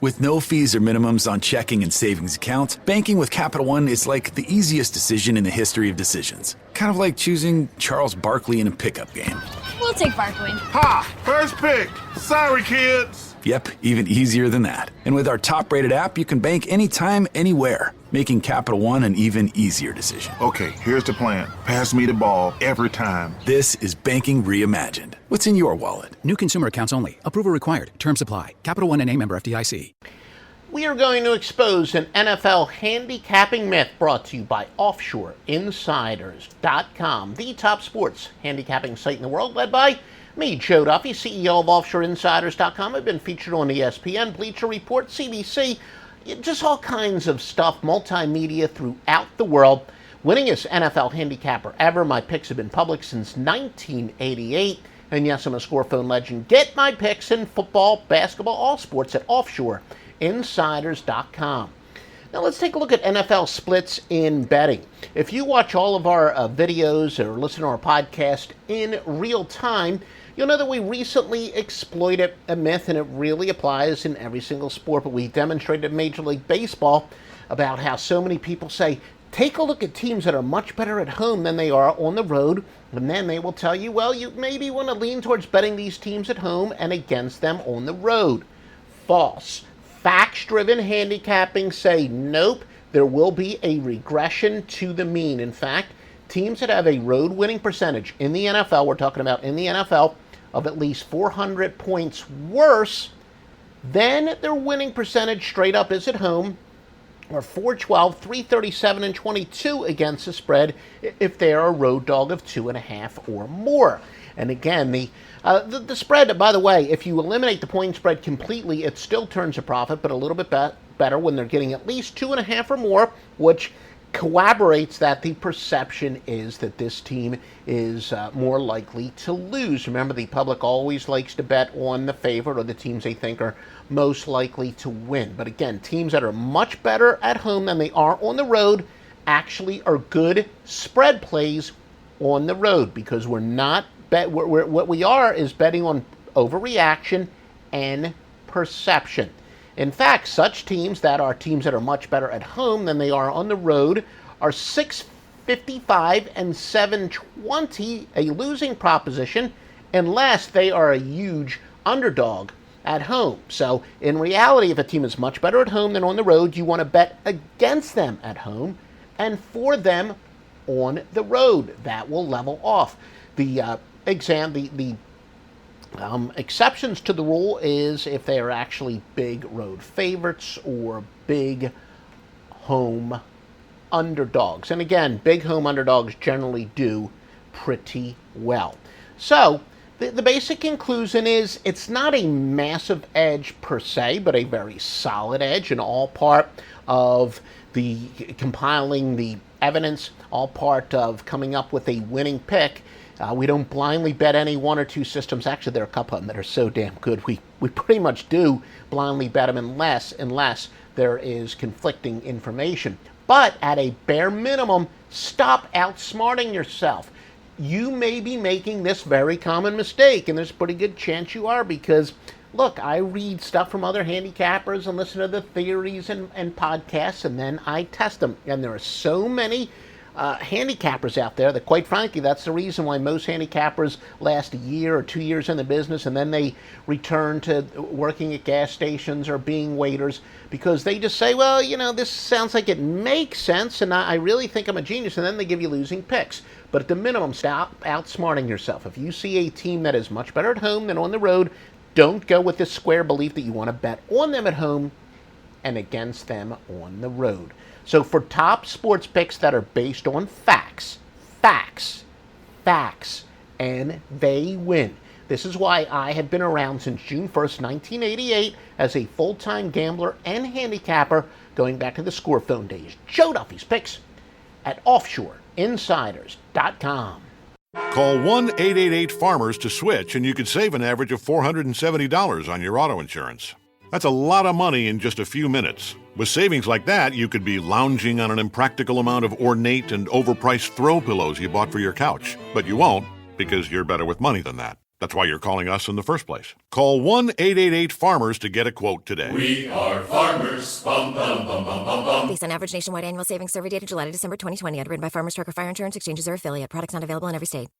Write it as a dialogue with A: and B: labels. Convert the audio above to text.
A: With no fees or minimums on checking and savings accounts, banking with Capital One is like the easiest decision in the history of decisions. Kind of like choosing Charles Barkley in a pickup game.
B: We'll take Barkley.
C: Ha! First pick. Sorry, kids.
A: Yep, even easier than that. And with our top-rated app, you can bank anytime, anywhere, making Capital One an even easier decision.
C: Okay, here's the plan. Pass me the ball every time.
A: This is banking reimagined. What's in your wallet?
D: New consumer accounts only. Approval required. Terms apply. Capital One N.A. member FDIC.
E: We are going to expose an NFL handicapping myth brought to you by OffshoreInsiders.com, the top sports handicapping site in the world, led by me, Joe Duffy, CEO of OffshoreInsiders.com. I've been featured on ESPN, Bleacher Report, CBC, just all kinds of stuff, multimedia throughout the world. Winningest NFL handicapper ever. My picks have been public since 1988. And yes, I'm a score phone legend. Get my picks in football, basketball, all sports at OffshoreInsiders.com. Now let's take a look at NFL splits in betting. If you watch all of our videos or listen to our podcast in real time, you'll know that we recently exploited a myth, and it really applies in every single sport, but we demonstrated in Major League Baseball about how so many people say, take a look at teams that are much better at home than they are on the road, and then they will tell you, well, you maybe want to lean towards betting these teams at home and against them on the road. False. Facts-driven handicapping say, nope, there will be a regression to the mean. In fact, teams that have a road winning percentage in the NFL, we're talking about in the NFL, of at least 400 points worse than their winning percentage straight up is at home, or 412, 337, and 22 against the spread if they are a road dog of 2.5 or more. And again, the spread, by the way, if you eliminate the point spread completely, it still turns a profit, but a little bit better when they're getting at least 2.5 or more, which corroborates that the perception is that this team is more likely to lose. Remember, the public always likes to bet on the favorite or the teams they think are most likely to win. But again, teams that are much better at home than they are on the road actually are good spread plays on the road, because we're not what we are is betting on overreaction and perception. In fact, such teams that are much better at home than they are on the road are 655 and 720, a losing proposition, unless they are a huge underdog at home. So in reality, if a team is much better at home than on the road, you want to bet against them at home and for them on the road. That will level off. The exceptions to the rule is if they are actually big road favorites or big home underdogs. And again, big home underdogs generally do pretty well. So the basic conclusion is it's not a massive edge per se, but a very solid edge, and all part of the compiling the evidence, all part of coming up with a winning pick. We don't blindly bet any one or two systems. Actually, there are a couple of them that are so damn good. We pretty much do blindly bet them unless there is conflicting information. But at a bare minimum, stop outsmarting yourself. You may be making this very common mistake, and there's a pretty good chance you are, because, look, I read stuff from other handicappers and listen to the theories and podcasts, and then I test them. And there are so many handicappers out there that, quite frankly, that's the reason why most handicappers last a year or 2 years in the business and then they return to working at gas stations or being waiters, because they just say, well, this sounds like it makes sense and I really think I'm a genius, and then they give you losing picks. But at the minimum, stop outsmarting yourself. If you see a team that is much better at home than on the road, don't go with this square belief that you want to bet on them at home and against them on the road. So for top sports picks that are based on facts, and they win. This is why I have been around since June 1st, 1988 as a full-time gambler and handicapper, going back to the score phone days. Joe Duffy's picks at OffshoreInsiders.com.
F: Call 1-888-FARMERS to switch, and you could save an average of $470 on your auto insurance. That's a lot of money in just a few minutes. With savings like that, you could be lounging on an impractical amount of ornate and overpriced throw pillows you bought for your couch. But you won't, because you're better with money than that. That's why you're calling us in the first place. Call 1-888-FARMERS to get a quote today.
B: We are farmers. Bum, bum, bum, bum, bum, bum.
G: Based on average nationwide annual savings survey data July to December 2020. Underwritten by Farmers Trucker Fire Insurance Exchanges or affiliate. Products not available in every state.